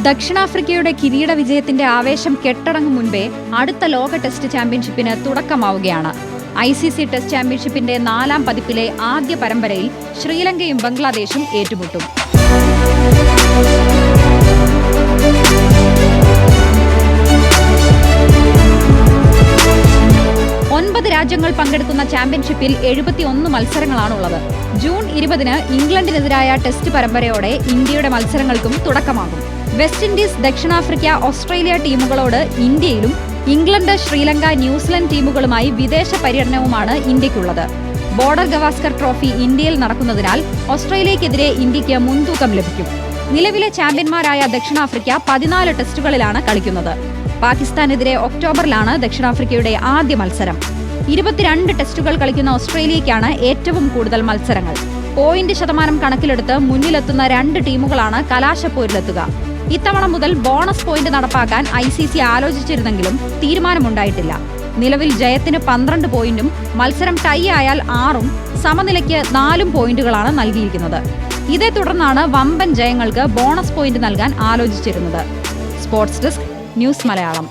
ദക്ഷിണാഫ്രിക്കയുടെ കിരീട വിജയത്തിന്റെ ആവേശം കെട്ടടങ്ങും മുൻപേ അടുത്ത ലോക ടെസ്റ്റ് ചാമ്പ്യൻഷിപ്പിന് തുടക്കമാവുകയാണ്. ICC ടെസ്റ്റ് ചാമ്പ്യൻഷിപ്പിന്റെ 4ാം പതിപ്പിലെ ആദ്യ പരമ്പരയിൽ ശ്രീലങ്കയും ബംഗ്ലാദേശും ഏറ്റുമുട്ടും. 9 രാജ്യങ്ങൾ പങ്കെടുക്കുന്ന ചാമ്പ്യൻഷിപ്പിൽ 71 മത്സരങ്ങളാണുള്ളത്. ജൂൺ 20-ന് ഇംഗ്ലണ്ടിനെതിരായ ടെസ്റ്റ് പരമ്പരയോടെ ഇന്ത്യയുടെ മത്സരങ്ങൾക്കും തുടക്കമാകും. വെസ്റ്റ് ഇൻഡീസ്, ദക്ഷിണാഫ്രിക്ക, ഓസ്ട്രേലിയ ടീമുകളോട് ഇന്ത്യയിലും ഇംഗ്ലണ്ട്, ശ്രീലങ്ക, ന്യൂസിലൻഡ് ടീമുകളുമായി വിദേശ പര്യടനവുമാണ് ഇന്ത്യയ്ക്കുള്ളത്. ബോർഡർ ഗവാസ്കർ ട്രോഫി ഇന്ത്യയിൽ നടക്കുന്നതിനാൽ ഓസ്ട്രേലിയക്കെതിരെ ഇന്ത്യയ്ക്ക് മുൻതൂക്കം ലഭിക്കും. നിലവിലെ ചാമ്പ്യന്മാരായ ദക്ഷിണാഫ്രിക്ക 14 ടെസ്റ്റുകളിലാണ് കളിക്കുന്നത്. പാകിസ്ഥാനെതിരെ ഒക്ടോബറിലാണ് ദക്ഷിണാഫ്രിക്കയുടെ ആദ്യ മത്സരം. 22 ടെസ്റ്റുകൾ കളിക്കുന്ന ഓസ്ട്രേലിയയ്ക്കാണ് ഏറ്റവും കൂടുതൽ മത്സരങ്ങൾ. പോയിന്റ് ശതമാനം കണക്കിലെടുത്ത് മുന്നിലെത്തുന്ന 2 ടീമുകളാണ് കലാശപ്പോരിലെത്തുക. ഇത്തവണ മുതൽ ബോണസ് പോയിന്റ് നടപ്പാക്കാൻ ICC ആലോചിച്ചിരുന്നെങ്കിലും തീരുമാനമുണ്ടായിട്ടില്ല. നിലവിൽ ജയത്തിന് 12 പോയിന്റും മത്സരം ടൈ ആയാൽ 6ഉം സമനിലയ്ക്ക് 4 പോയിന്റുകളാണ് നൽകിയിരിക്കുന്നത്. ഇതേ തുടർന്നാണ് വമ്പൻ ജയങ്ങൾക്ക് ബോണസ് പോയിന്റ് നൽകാൻ ആലോചിച്ചിരുന്നത്. Sports desk, news Malayalam.